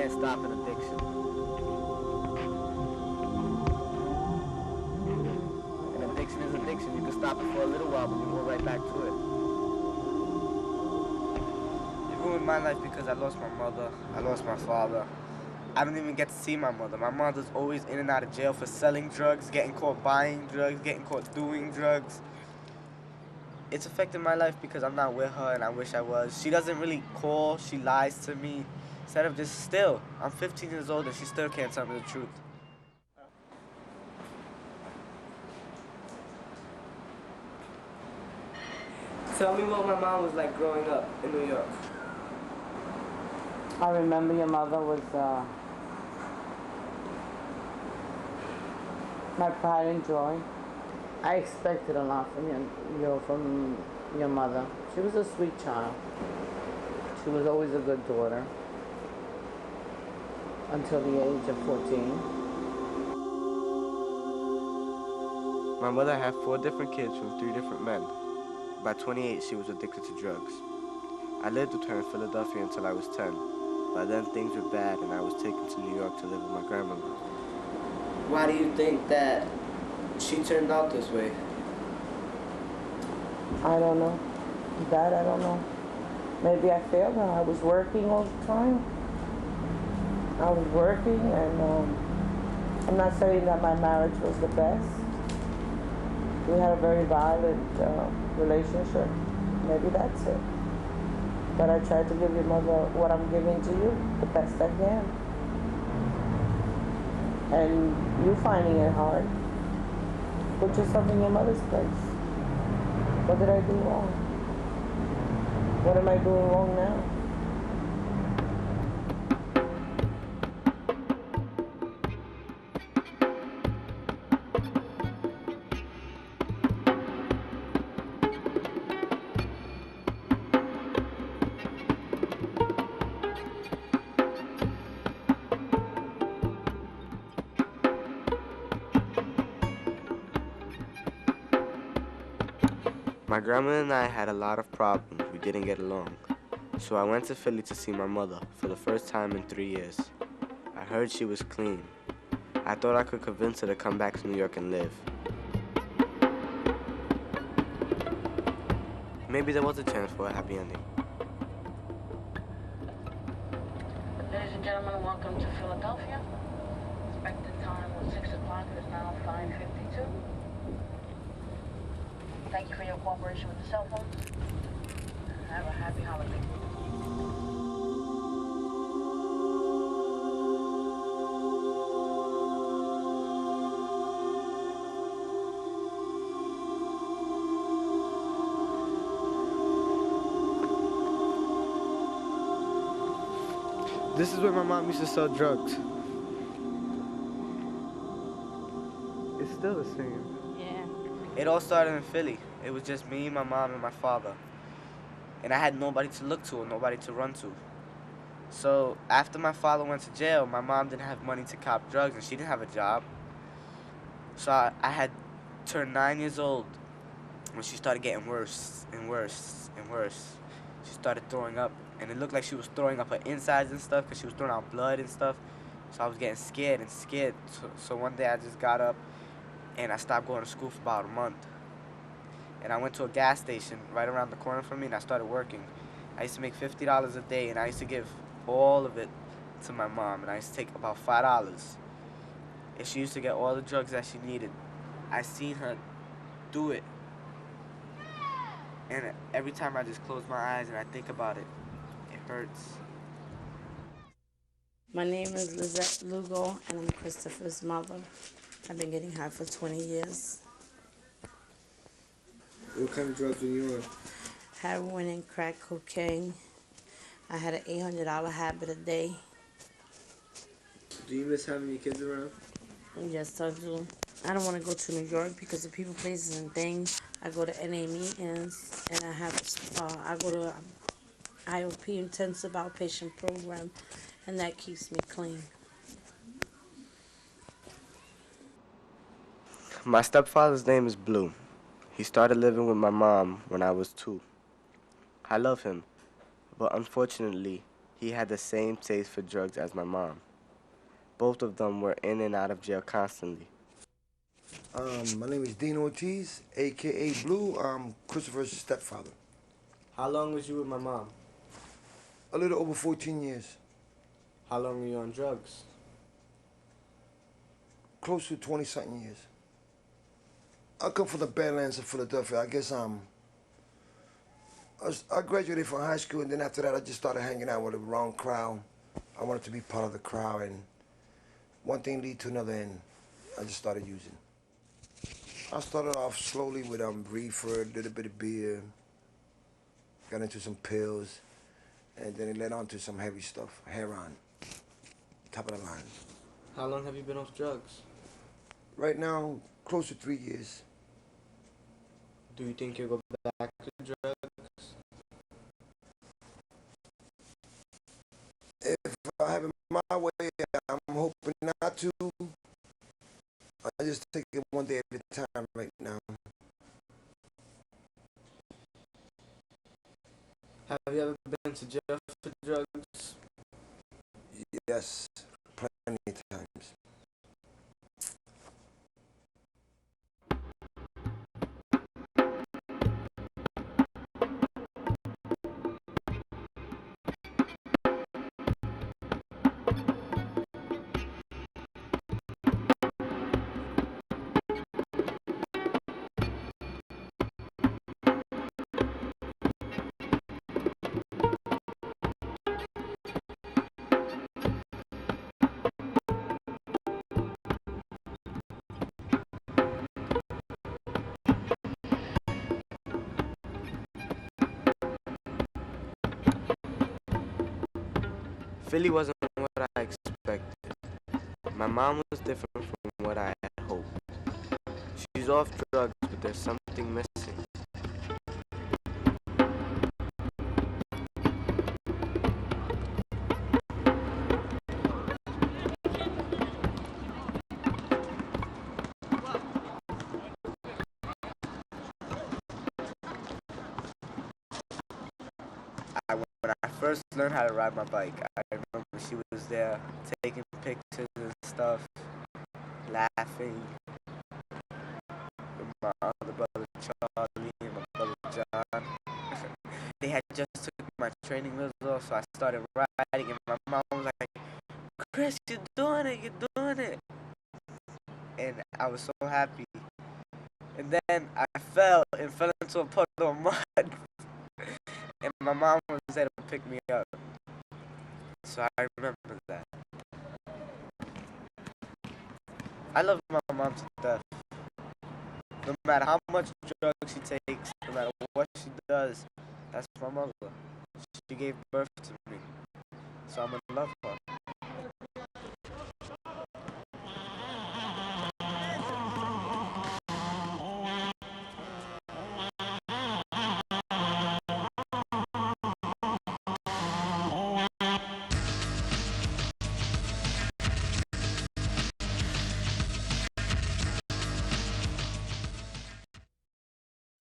can't stop an addiction. An addiction is addiction. You can stop it for a little while, but you go right back to it. It ruined my life because I lost my mother, I lost my father. I don't even get to see my mother. My mother's always in and out of jail for selling drugs, getting caught buying drugs, getting caught doing drugs. It's affected my life because I'm not with her and I wish I was. She doesn't really call, she lies to me. Instead of just still, I'm 15 years old and she still can't tell me the truth. Tell me what my mom was like growing up in New York. I remember your mother was my pride and joy. I expected a lot from from your mother. She was a sweet child. She was always a good daughter until the age of 14. My mother had 4 different kids from 3 different men. By 28, she was addicted to drugs. I lived with her in Philadelphia until I was 10. By then, things were bad, and I was taken to New York to live with my grandmother. Why do you think that she turned out this way? I don't know. That I don't know. Maybe I failed her. I was working all the time. I was working, and I'm not saying that my marriage was the best. We had a very violent relationship. Maybe that's it. But I tried to give your mother what I'm giving to you, the best I can. And you finding it hard. Put yourself in your mother's place. What did I do wrong? What am I doing wrong now? My grandma and I had a lot of problems. We didn't get along. So I went to Philly to see my mother for the first time in 3 years. I heard she was clean. I thought I could convince her to come back to New York and live. Maybe there was a chance for a happy ending. Ladies and gentlemen, welcome to Philadelphia. Expected time was 6 o'clock. It is now 5:52. Thank you for your cooperation with the cell phones. Have a happy holiday. This is where my mom used to sell drugs. It's still the same. Yeah. It all started in Philly. It was just me, my mom, and my father. And I had nobody to look to and nobody to run to. So after my father went to jail, my mom didn't have money to cop drugs and she didn't have a job. So I had turned 9 years old when she started getting worse and worse and worse. She started throwing up, and it looked like she was throwing up her insides and stuff because she was throwing out blood and stuff. So I was getting scared and scared. So one day I just got up and I stopped going to school for about a month. And I went to a gas station right around the corner from me and I started working. I used to make $50 a day and I used to give all of it to my mom, and I used to take about $5. And she used to get all the drugs that she needed. I seen her do it. And every time I just close my eyes and I think about it, it hurts. My name is Lizette Lugo, and I'm Christopher's mother. I've been getting high for 20 years. What kind of drugs were you on? Heroin and crack cocaine. I had an $800 habit a day. Do you miss having your kids around? Yes, I do. I don't want to go to New York because of people, places, and things. I go to NA meetings, and I go to IOP, Intensive Outpatient Program, and that keeps me clean. My stepfather's name is Blue. He started living with my mom when I was 2. I love him, but unfortunately, He had the same taste for drugs as my mom. Both of them were in and out of jail constantly. My name is Dean Ortiz, aka Blue. I'm Christopher's stepfather. How long was you with my mom? A little over 14 years. How long were you on drugs? Close to 20-something years. I come from the Badlands of Philadelphia. I guess I graduated from high school, and then after that, I just started hanging out with the wrong crowd. I wanted to be part of the crowd, and one thing lead to another, and I just started using. I started off slowly with reefer, a little bit of beer, got into some pills, and then it led on to some heavy stuff, heroin, top of the line. How long have you been off drugs? Right now, close to 3 years. Do you think you'll go back to drugs? If I have it my way, I'm hoping not to. I just take it one day at a time right now. Have you ever been to jail for drugs? Yes, plenty of times. Philly wasn't what I expected. My mom was different from what I had hoped. She's off drugs, but there's something missing. When I first learned how to ride my bike, I remember she was there taking pictures and stuff, laughing with my other brother Charlie and my brother John. They had just took my training wheels off, so I started riding, and my mom was like, "Chris, you're doing it, you're doing it," and I was so happy. And then I fell into a puddle of mud, and my mom was there to pick me up. So I remember that. I love my mom to death. No matter how much drugs she takes, no matter what she does, that's my mother. She gave birth to me. So I'm gonna love her.